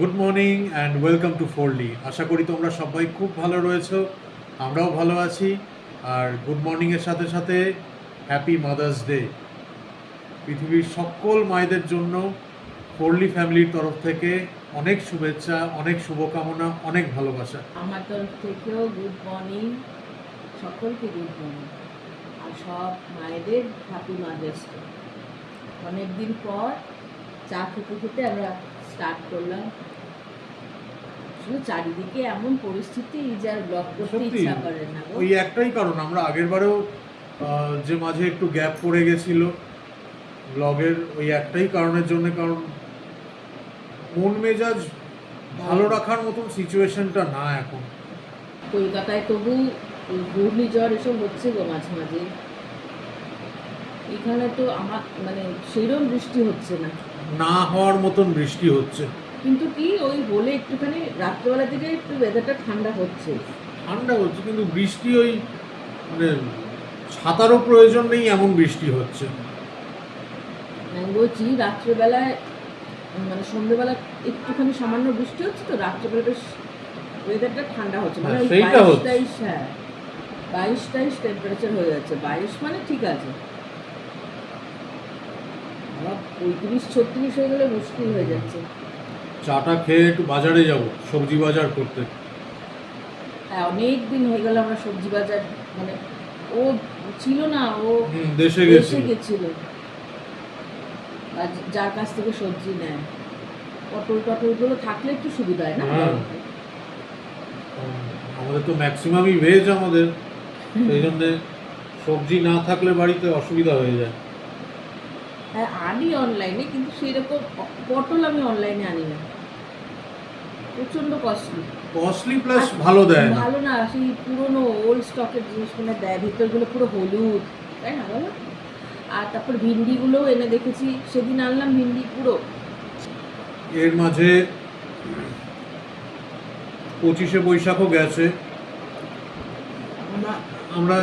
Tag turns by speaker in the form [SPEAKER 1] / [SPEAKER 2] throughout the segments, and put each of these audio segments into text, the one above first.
[SPEAKER 1] Good morning and welcome to Forly. আশা করি তোমরা সবাই খুব ভালো রয়েছো, আমরাও ভালো আছি। আর গুড মর্নিংয়ের সাথে সাথে হ্যাপি মাদার্স ডে। পৃথিবীর সকল মায়েদের জন্য ফোরলি ফ্যামিলির তরফ থেকে অনেক শুভেচ্ছা, অনেক শুভকামনা, অনেক ভালোবাসা।
[SPEAKER 2] আমার তরফ থেকেও গুড মর্নিং, সকলকে গুড মর্নিং। আর সব মায়েদের হ্যাপি মাদার্স ডে। অনেকদিন পর চা খেতে খেতে আমরা স্টার্ট করলাম। শুধু চারিদিকে এমন পরিস্থিতি যে আর ব্লগ করতে
[SPEAKER 1] সত্যি
[SPEAKER 2] ইচ্ছা করে না গো।
[SPEAKER 1] ওই একটাই কারণ, আমরা আগের বারেও যে মাঝে একটু গ্যাপ পড়ে গেছিল ব্লগের, ওই একটাই কারণের জন্য, কারণ মন মেজাজ ভালো রাখার মতন সিচুয়েশনটা না এখন।
[SPEAKER 2] কলকাতায় তবু ওই ঘূর্ণিঝড় এসব হচ্ছে গো মাঝে মাঝে। এখানে তো আমার মানে সেরকম বৃষ্টি হচ্ছে না,
[SPEAKER 1] না হওয়ার মতন বৃষ্টি হচ্ছে।
[SPEAKER 2] কিন্তু কি ওই বলে একটুখানি রাত্রেবেলা থেকে একটু ওয়েদারটা ঠান্ডা হচ্ছে।
[SPEAKER 1] ঠান্ডা হচ্ছে কিন্তু বৃষ্টি ওই মানে ছাতারও প্রয়োজন নেই এমন বৃষ্টি হচ্ছে।
[SPEAKER 2] আমি বলছি রাত্রেবেলায় মানে সন্ধ্যেবেলা একটুখানি সামান্য বৃষ্টি হচ্ছে, তো রাত্রেবেলা বেশ ওয়েদারটা ঠান্ডা হচ্ছে, মানে ওই
[SPEAKER 1] সেইটা
[SPEAKER 2] 22
[SPEAKER 1] হচ্ছে।
[SPEAKER 2] 23, হ্যাঁ 22 23 টেম্পারেচার হয়ে যাচ্ছে। 22 মানে ঠিক আছে, আবার 35 36 হয়ে গেলে মুশকিল হয়ে যাচ্ছে।
[SPEAKER 1] চাটা খেয়ে একটু বাজারে যাব, সবজি বাজার করতে।
[SPEAKER 2] হ্যাঁ অনেক দিন হয়ে গেল আমরা সবজি বাজার, মানে ও ছিল না, ও
[SPEAKER 1] দেশে
[SPEAKER 2] দেশে
[SPEAKER 1] গেছি।
[SPEAKER 2] গেছিল, আর যার কাছ থেকে সবজি নেয় পটল টটলগুলো থাকলে একটু সুবিধা হয় না।
[SPEAKER 1] হ্যাঁ। আমাদের তো ম্যাক্সিমামই ভেজ, আমাদের সেই জন্যে সবজি না থাকলে বাড়িতে অসুবিধা হয়ে যায়।
[SPEAKER 2] হ্যাঁ আনি অনলাইনে, কিন্তু সেরকম পটল আমি অনলাইনে আনি না, প্রচণ্ড কস্টলি।
[SPEAKER 1] কস্টলি প্লাস ভালো দেয় না।
[SPEAKER 2] ভালো না, সেই পুরোনো ওল্ড স্টকের জিনিসগুলো দেয়, ভিতরগুলো পুরো হলুদ, তাই না বলো? আর তারপর ভিন্ডিগুলোও এনে দেখেছি, সেদিন আনলাম ভিন্ডি পুরো।
[SPEAKER 1] এর মাঝে 25শে বৈশাখও গেছে, আমরা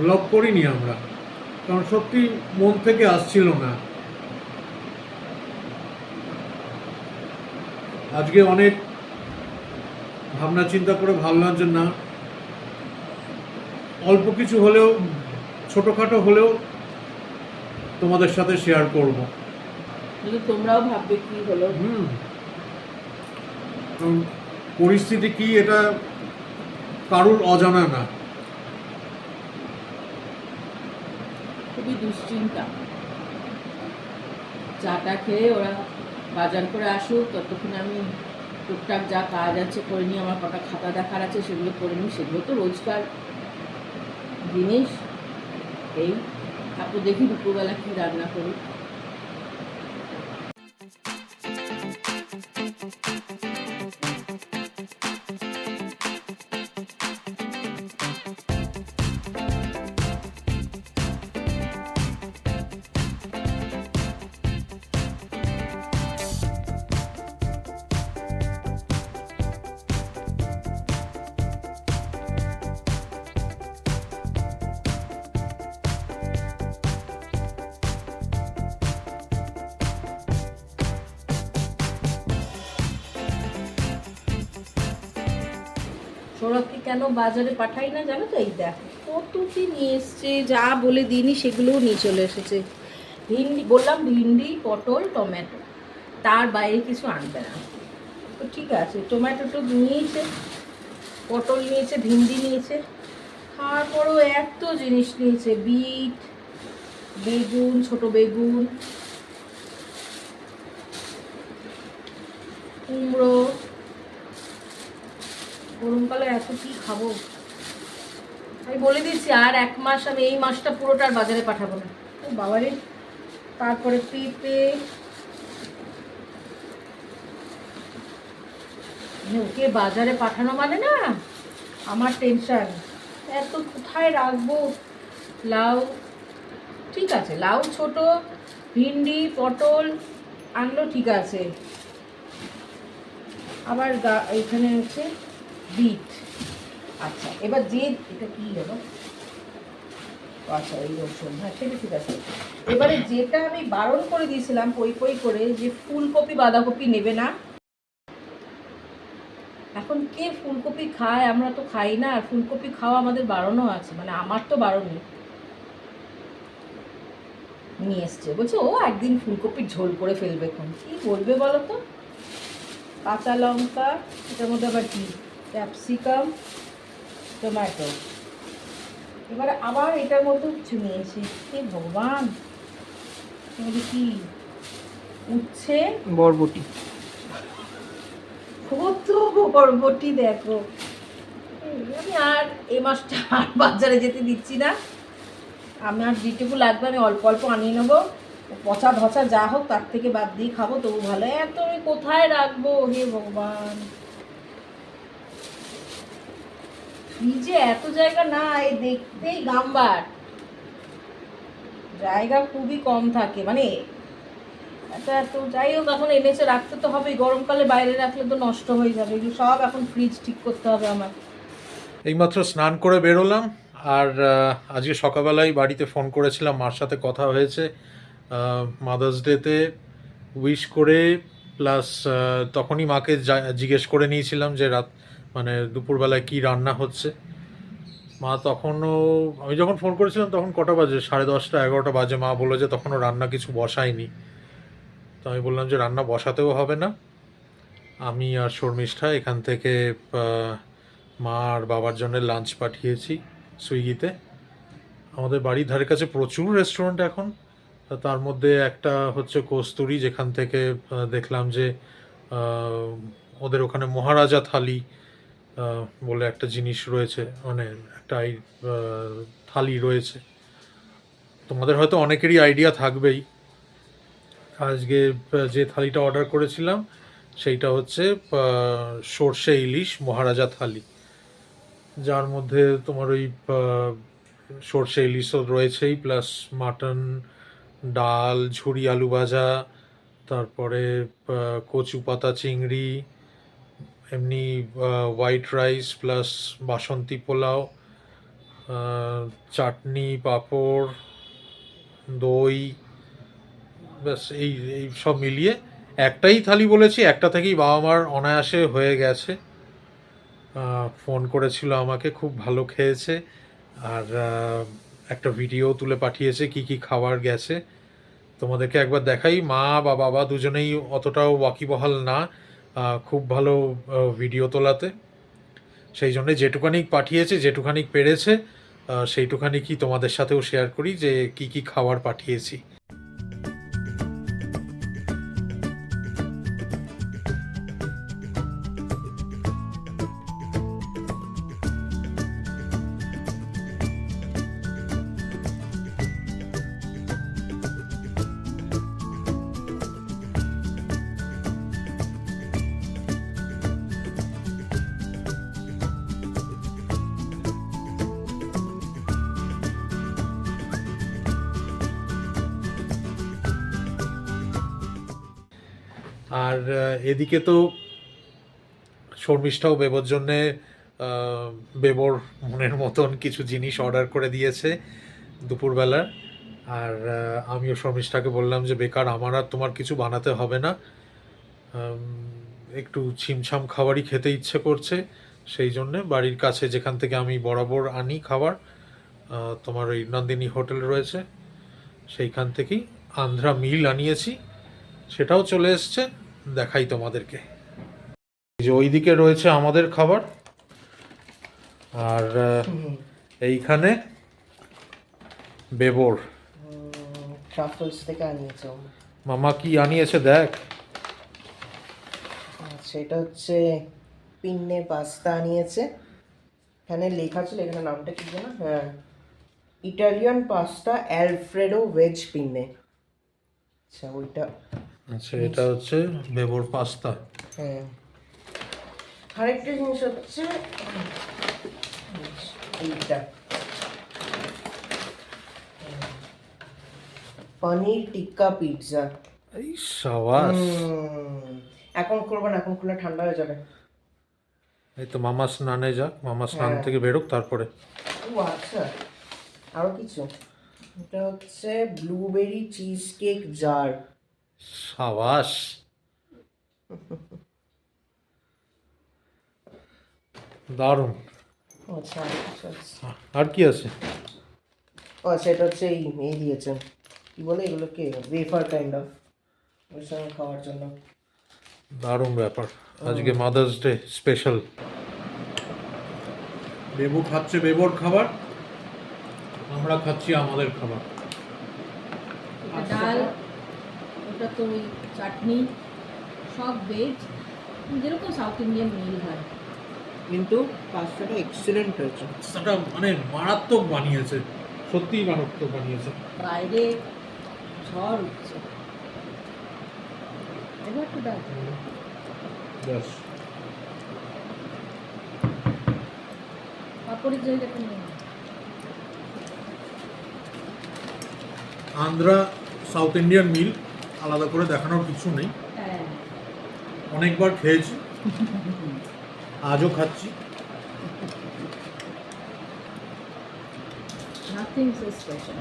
[SPEAKER 1] ব্লগ করিনি আমরা, কারণ সত্যি মন থেকে আসছিল না। আজকে অনেক ভাবনা চিন্তা করে ভাবলাম যে না, অল্প কিছু হলেও, ছোটোখাটো হলেও তোমাদের সাথে শেয়ার করব।
[SPEAKER 2] কিন্তু তোমরাও ভাববে কি হলো।
[SPEAKER 1] কারণ পরিস্থিতি কি এটা কারুর অজানা না।
[SPEAKER 2] খুবই দুশ্চিন্তা। চাটা খেয়ে ওরা বাজার করে আসুক, ততক্ষণ আমি টুকটাক যা কাজ আছে করে নিই। আমার কটা খাতা দেখার আছে সেগুলো করে নিই, সেগুলো তো রোজকার জিনিস। এই তারপর দেখি দুপুরবেলা কী রান্না করি। সৌরভকে কেন বাজারে পাঠাই না জানো তো? এই দেখো কত কি নিয়ে এসছে, যা বলে দিইনি সেগুলোও নিয়ে চলে এসেছে। ভিন্ডি বললাম, ভিন্ডি পটল টমেটো, তার বাইরে কিছু আনবে না। তো ঠিক আছে, টমেটোটা নিয়েছে, পটল নিয়েছে, ভিন্ডি নিয়েছে, তারপরও এত জিনিস নিয়েছে। বিট, বেগুন, ছোট বেগুন, কুমড়ো। গরমকালে এত কি খাবো? আমি বলে দিচ্ছি আর 1 মাস আমি এই মাসটা পুরোটার বাজারে পাঠাবো না। ও বাবারে। তারপরে পেঁপে, ওকে বাজারে পাঠানো মানে না আমার টেনশন। এত কোথায় রাখবো? লাউ, ঠিক আছে লাউ ছোট, ভিন্ডি পটল আনলো ঠিক আছে, আবার এখানে হচ্ছে বিট। আচ্ছা এবার যে এটা কি হলো, আচ্ছা এই রসুন, হ্যাঁ সেটা ঠিক আছে। এবারে যেটা আমি বারণ করে দিয়েছিলাম পই পই করে, যে ফুলকপি বাঁধাকপি নেবে না, এখন কে ফুলকপি খায়? আমরা তো খাই না। আর ফুলকপি খাওয়া আমাদের বারণও আছে, মানে আমার তো বারণই। নিয়ে এসছে, বলছে ও একদিন ফুলকপির ঝোল করে ফেলবে। এখন কি বলবে বলো তো? কাঁচা লঙ্কা, এটার মধ্যে আবার কি ক্যাপসিকাম, টমেটো, এবারে আবার এটার মধ্যে কিছু নিয়েছি। হে ভগবান, এবারে কি উচ্ছে,
[SPEAKER 3] বরবটি।
[SPEAKER 2] কত বরবটি দেখো। আমি আর এ মাসটা আর বাজারে যেতে দিচ্ছি না। আমার যেটুকু লাগবে আমি অল্প অল্প আনিয়ে নেবো। পচা ধচা যা হোক তার থেকে বাদ দিয়ে খাবো, তবু ভালো। এত আমি কোথায় রাখবো হে ভগবান? ফ্রিজে এত জায়গা নাই, দেখতেই গাম্বার। জায়গা খুবই কম থাকে, মানে এটা এত, যাই হোক এখন এনেছে, রাখতে তো হবেই। গরমকালে বাইরে রাখলে তো নষ্ট হয়ে যাবে। এগুলো সব এখন ফ্রিজ ঠিক করতে হবে আমার।
[SPEAKER 1] এইমাত্র স্নান করে বেরোলাম। আর আজকে সকালবেলায় বাড়িতে ফোন করেছিলাম, মার সাথে কথা হয়েছে। মাদার্স ডেতে উইশ করে প্লাস তখনই মাকে জিজ্ঞেস করে নিয়েছিলাম যে রাত মানে দুপুরবেলায় কি রান্না হচ্ছে। মা তখনও, আমি যখন ফোন করেছিলাম তখন কটা বাজে, 10:30 11টা বাজে। মা বললো যে তখনও রান্না কিছু বসায়নি। তো আমি বললাম যে রান্না বসাতেও হবে না, আমি আর শর্মিষ্ঠা এখান থেকে মা আর বাবার জন্য লাঞ্চ পাঠিয়েছি সুইগিতে। আমাদের বাড়ির ধারে কাছে প্রচুর রেস্টুরেন্ট এখন। তা তার মধ্যে একটা হচ্ছে কস্তুরি, যেখান থেকে দেখলাম যে ওদের ওখানে মহারাজা থালি বলে একটা জিনিস রয়েছে, মানে একটা থালি রয়েছে। তোমাদের হয়তো অনেকেরই আইডিয়া থাকবেই। আজকে যে থালিটা অর্ডার করেছিলাম সেইটা হচ্ছে সর্ষে ইলিশ মহারাজা থালি, যার মধ্যে তোমার ওই সর্ষে ইলিশও রয়েছেই, প্লাস মাটন, ডাল, ঝুরি আলু ভাজা, তারপরে কচু পাতা চিংড়ি, এমনি হোয়াইট রাইস প্লাস বাসন্তী পোলাও, চাটনি, পাঁপড়, দই, ব্যাস এই এই সব মিলিয়ে একটাই থালি বলেছি। একটা থেকেই বাবা মার অনায়াসে হয়ে গেছে। ফোন করেছিল আমাকে, খুব ভালো খেয়েছে। আর একটা ভিডিও তুলে পাঠিয়েছে কি কি খাবার গেছে। তোমাদেরকে একবার দেখাই। মা বা বাবা দুজনেই অতটাও ওয়াকিবহাল না খুব ভালো ভিডিও তোলাতে। সেই জন্যে যেটুখানি পাঠিয়েছে, যেটুখানি পেরেছে সেইটুখানি কি তোমাদের সাথেও শেয়ার করি যে কি কি খাবার পাঠিয়েছি। আর এদিকে তো শর্মিষ্ঠাও বেবোর জন্যে বেবোর মনের মতন কিছু জিনিস অর্ডার করে দিয়েছে দুপুরবেলা। আর আমিও শর্মিষ্ঠাকে বললাম যে বেকার আমার আর তোমার কিছু বানাতে হবে না, একটু ছিমছাম খাবারই খেতে ইচ্ছে করছে। সেই জন্যে বাড়ির কাছে যেখান থেকে আমি বরাবর আনি খাবার, তোমার ওই নন্দিনী হোটেল রয়েছে, সেইখান থেকেই আন্ধ্রা মিল আনিয়েছি, সেটাও চলে এসছে। দেখাই তোমাদেরকে। এই যে ওইদিকে রয়েছে আমাদের খাবার, আর এইখানে বেবোর।
[SPEAKER 3] ট্রাফলস থেকে আনিয়েছে ও।
[SPEAKER 1] মামা কি আনিয়েছে দেখ।
[SPEAKER 3] আচ্ছা, এটা হচ্ছে পিন্নে পাস্তা আনিয়েছে। এখানে লেখা ছিল, এখানে নামটা কি জানো? হ্যাঁ, ইটালিয়ান পাস্তা অ্যালফ্রেডো ভেজ পিন্নে। আচ্ছা ওইটা।
[SPEAKER 1] আচ্ছা, এটা হচ্ছে বেবোর পাস্তা।
[SPEAKER 3] হ্যাঁ, আরেকটা জিনিস হচ্ছে এইটা পনির টিক্কা পিৎজা।
[SPEAKER 1] এই সাবাস।
[SPEAKER 3] এখন করবো না, এখন খুলে ঠান্ডা হয়ে যাবে।
[SPEAKER 1] এই তো মামা স্নানে যাক, মামা স্নান
[SPEAKER 3] হ্যাঁ।
[SPEAKER 1] থেকে বেরোক তারপরে।
[SPEAKER 3] ও আচ্ছা, আরো কিছু। এটা হচ্ছে ব্লুবেরি চিজ কেক জার।
[SPEAKER 1] সাবাস। দারুণ।
[SPEAKER 3] আচ্ছা আর কিছু আছে?
[SPEAKER 1] আর কি আছে?
[SPEAKER 3] ও আচ্ছা, এটা হচ্ছে এই দিয়েছে, কি বলে এগুলোকে, ওয়েফার কাইন্ড অফ, ওর সঙ্গে খাওয়ার জন্য।
[SPEAKER 1] দারুণ ব্যাপার। আজকে মাদার্স ডে স্পেশাল। বেবু খাচ্ছে বেবুর খাবার, আমরা খাচ্ছি আমাদের খাবার।
[SPEAKER 2] এটা ডাল, ওটা তো ওই চাটনি, সব ভেজ, যেরকম সাউথ ইন্ডিয়ান মিল হয়।
[SPEAKER 3] কিন্তু পাস্তাটা এক্সিলেন্ট হয়েছে।
[SPEAKER 1] সেটা মানে মারাত্মক বানিয়েছে, সত্যিই মারাত্মক বানিয়েছে।
[SPEAKER 2] বাইরে ঝড় উঠছে। এবার একটু ডাল।
[SPEAKER 1] ব্যাস।
[SPEAKER 2] পাপড়ের জায়গাটা নেই।
[SPEAKER 1] আন্ধ্রা সাউথ ইন্ডিয়ান মিল আলাদা করে দেখানোর কিছু নেই,
[SPEAKER 2] হ্যাঁ,
[SPEAKER 1] অনেকবার খেয়েছি, আজও খাচ্ছি।
[SPEAKER 2] Nothing so special.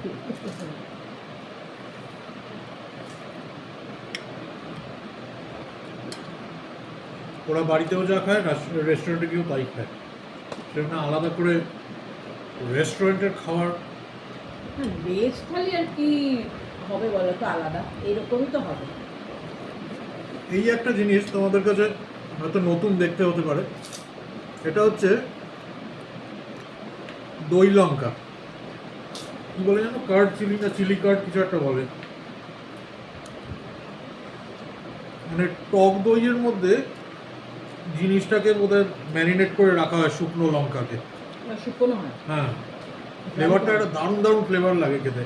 [SPEAKER 1] ওরা বাড়িতেও যা খায় রেস্টুরেন্টে গিয়েও তাই খায়, সেজন্য আলাদা করে রেস্টুরেন্টের খাবার।
[SPEAKER 2] হ্যাঁ, ভেজ থালি আর কি হবে বলো তো, আলাদা এরকমই তো হবে।
[SPEAKER 1] এই একটা জিনিস তোমাদের কাছে হয়তো নতুন দেখতে হতে পারে, এটা হচ্ছে দই লঙ্কা, কি বলে জানো, কার্ড চিলি না চিলি কার্ড কিছু একটা বলে, মানে টক দইয়ের মধ্যে জিনিসটাকে বোধহয় ম্যারিনেট করে রাখা হয়, শুকনো লঙ্কাকে।
[SPEAKER 2] শুকনো হয়,
[SPEAKER 1] হ্যাঁ, ফ্লেভারটা একটা দারুণ দারুণ ফ্লেভার লাগে খেতে।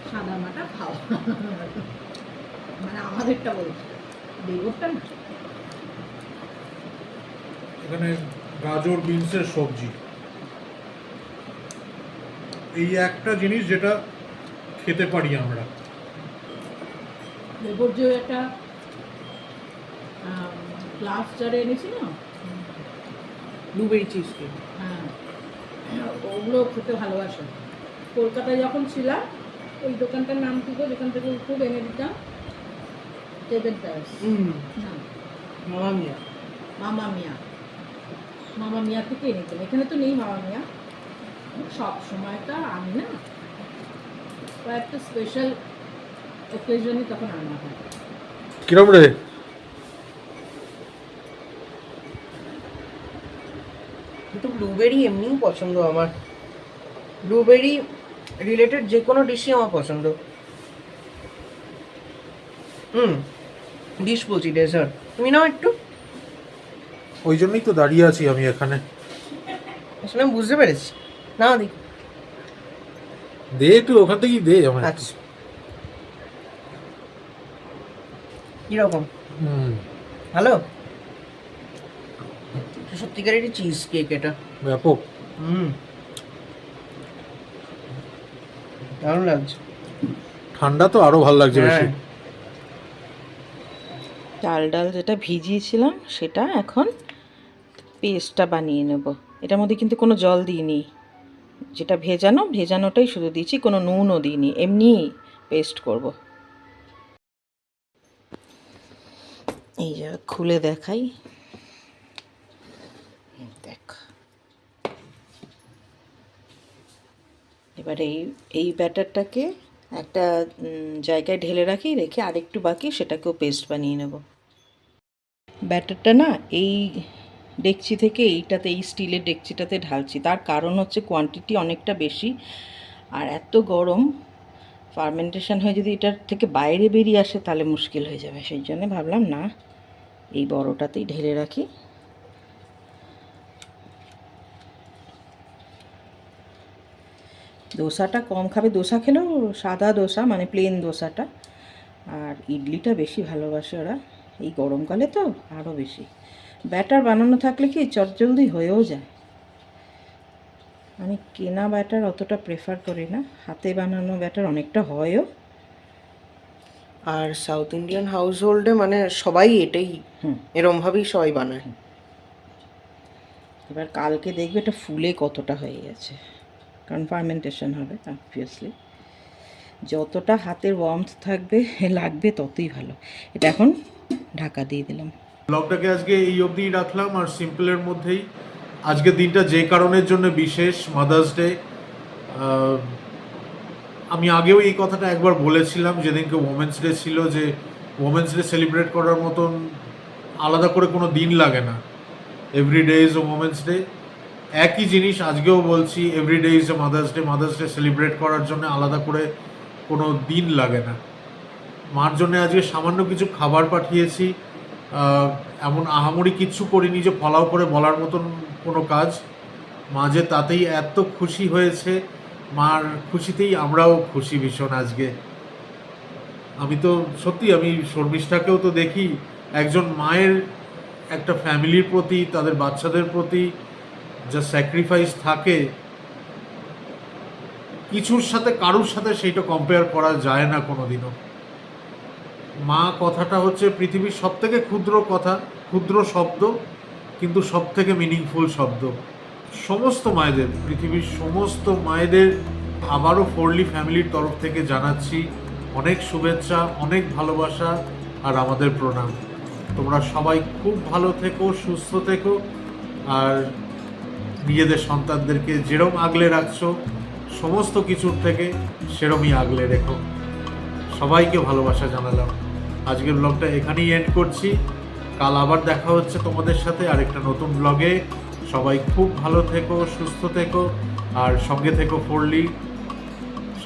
[SPEAKER 2] সাদা মাটা খাও, মানে আমাদেরটা বলছি, বেগুনটা না।
[SPEAKER 1] এখানে গাজর বিনসের সবজি, এই একটা জিনিস যেটা খেতে পারি আমরা।
[SPEAKER 2] বেগুর যে একটা গ্লাস জারে এনেছি না,
[SPEAKER 3] ব্লুবেরি চিজ কেক।
[SPEAKER 2] হ্যাঁ, ওগুলো খেতে ভালোবাসে। কলকাতায় যখন ছিলাম, ওই দোকানটার নাম কি গো, যেখান থেকে খুব এনে দিতাম, টেবেল প্যাস না,
[SPEAKER 3] মামা মিয়া।
[SPEAKER 2] মামা মিয়া, মামা মিয়া থেকে এনে দিতাম। এখানে তো নেই মামা মিয়া, সব সময়টা আনি না, কয়েকটা স্পেশাল অকেশনে তখন আনা হয়।
[SPEAKER 1] কিরম রে?
[SPEAKER 3] কিন্তু ব্লুবেরি এমনিই পছন্দ আমার, ব্লুবেরি রিলেটেড যে কোনো ডিশই আমার পছন্দ। ডিশ বলছি, ডেজার্ট। তুমি নাও একটু।
[SPEAKER 1] ওই জন্যই তো দাঁড়িয়ে আছি আমি এখানে।
[SPEAKER 3] আসলে আমি বুঝতে পেরেছি, নাও দেখি।
[SPEAKER 1] দে একটু ওখান থেকেই দে আমার।
[SPEAKER 3] আচ্ছা, কিরকম? ভালো? সত্যিকারেরই চিজ কেক এটা,
[SPEAKER 1] ব্যাপক।
[SPEAKER 3] দারুণ লাগছে।
[SPEAKER 1] ঠান্ডা তো আরো ভালো লাগছে বেশি।
[SPEAKER 3] হ্যাঁ।
[SPEAKER 2] চাল ডাল যেটা ভিজিয়েছিলাম সেটা এখন পেস্টটা বানিয়ে নেব। এটার মধ্যে কিন্তু কোনো জল দিইনি, যেটা ভেজানোটাই শুধু দিয়েছি, কোনো নুনও দিইনি, এমনি পেস্ট করব। এই যে খুলে দেখাই, দেখ। এবার এই ব্যাটারটাকে একটা জায়গায় ঢেলে রাখি, রেখে আরেকটু বাকি সেটাকেও পেস্ট বানিয়ে নেব। ব্যাটারটা না এই ডেকচি থেকে এইটাতে, এই স্টিলের ডেকচিটাতে ঢালছি, তার কারণ হচ্ছে কোয়ান্টিটি অনেকটা বেশি, আর এত গরম, ফার্মেন্টেশন হয়ে যদি এটার থেকে বাইরে বেরিয়ে আসে তাহলে মুশকিল হয়ে যাবে। সেই জন্য ভাবলাম না, এই বড়টাতেই ঢেলে রাখি। দোসাটা কম খাবে, দোসা খেলেও সাদা দোসা মানে প্লেন দোসাটা, আর ইডলিটা বেশি ভালোবাসে ওরা, এই গরমকালে তো আরও বেশি। ব্যাটার বানানো থাকলে কি চটজলদি হয়েও যায়। আমি কেনা ব্যাটার অতটা প্রেফার করি না, হাতে বানানো ব্যাটার অনেকটা হয়ও।
[SPEAKER 3] আর সাউথ ইন্ডিয়ান হাউস হোল্ডে মানে সবাই এটাই, এরমভাবেই সবাই বানায়।
[SPEAKER 2] এবার কালকে দেখবে এটা ফুলে কতটা হয়ে গেছে, কারণ ফার্মেন্টেশন হবে অবভিয়াসলি। যতটা হাতের ওয়ার্মথ লাগবে ততই ভালো। এটা এখন ঢাকা দিয়ে দিলাম।
[SPEAKER 1] ব্লগটাকে আজকে এই অবধিই রাখলাম, আর সিম্পলের মধ্যেই আজকের দিনটা যে কারণের জন্য বিশেষ, মাদার্স ডে। আমি আগেও এই কথাটা একবার বলেছিলাম যেদিনকে ওমেন্স ডে ছিল, যে ওমেন্স ডে সেলিব্রেট করার মতন আলাদা করে কোনো দিন লাগে না। Every day is a women's day. একই জিনিস আজকেও বলছি, every day is a mother's day. Mother's day celebrate করার জন্য আলাদা করে কোনো দিন লাগে না। মার জন্য আজকে সামান্য কিছু খাবার পাঠিয়েছি, এমন আহামরি কিচ্ছু করিনি যে ফলাও করে বলার মতন কোনো কাজ। মা যে তাতেই এত খুশি হয়েছে, মার খুশিতেই আমরাও খুশি ভীষণ আজকে। আমি তো সত্যি, আমি শর্মিষ্ঠাকেও তো দেখি, একজন মায়ের একটা ফ্যামিলির প্রতি, তাদের বাচ্চাদের প্রতি যা স্যাক্রিফাইস থাকে, কিছুর সাথে কারুর সাথে সেইটা কম্পেয়ার করা যায় না কোনোদিনও। মা কথাটা হচ্ছে পৃথিবীর সব থেকে ক্ষুদ্র কথা, ক্ষুদ্র শব্দ, কিন্তু সব থেকে মিনিংফুল শব্দ। সমস্ত মায়েদের, পৃথিবীর সমস্ত মায়েদের আবারও ফোরলি ফ্যামিলির তরফ থেকে জানাচ্ছি অনেক শুভেচ্ছা, অনেক ভালোবাসা আর আমাদের প্রণাম। তোমরা সবাই খুব ভালো থেকো, সুস্থ থেকো, আর নিজেদের সন্তানদেরকে যেরকম আগলে রাখছো সমস্ত কিছুর থেকে, সেরমই আগলে রেখো। সবাইকে ভালোবাসা জানালাম। আজকের ব্লগটা এখানেই এন্ড করছি। কাল আবার দেখা হচ্ছে তোমাদের সাথে আরেকটা নতুন ব্লগে। সবাই খুব ভালো থেকো, সুস্থ থেকো, আর সঙ্গে থেকো ফোরলি।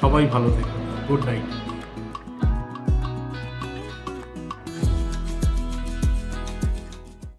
[SPEAKER 1] সবাই ভালো থেকো। Good night.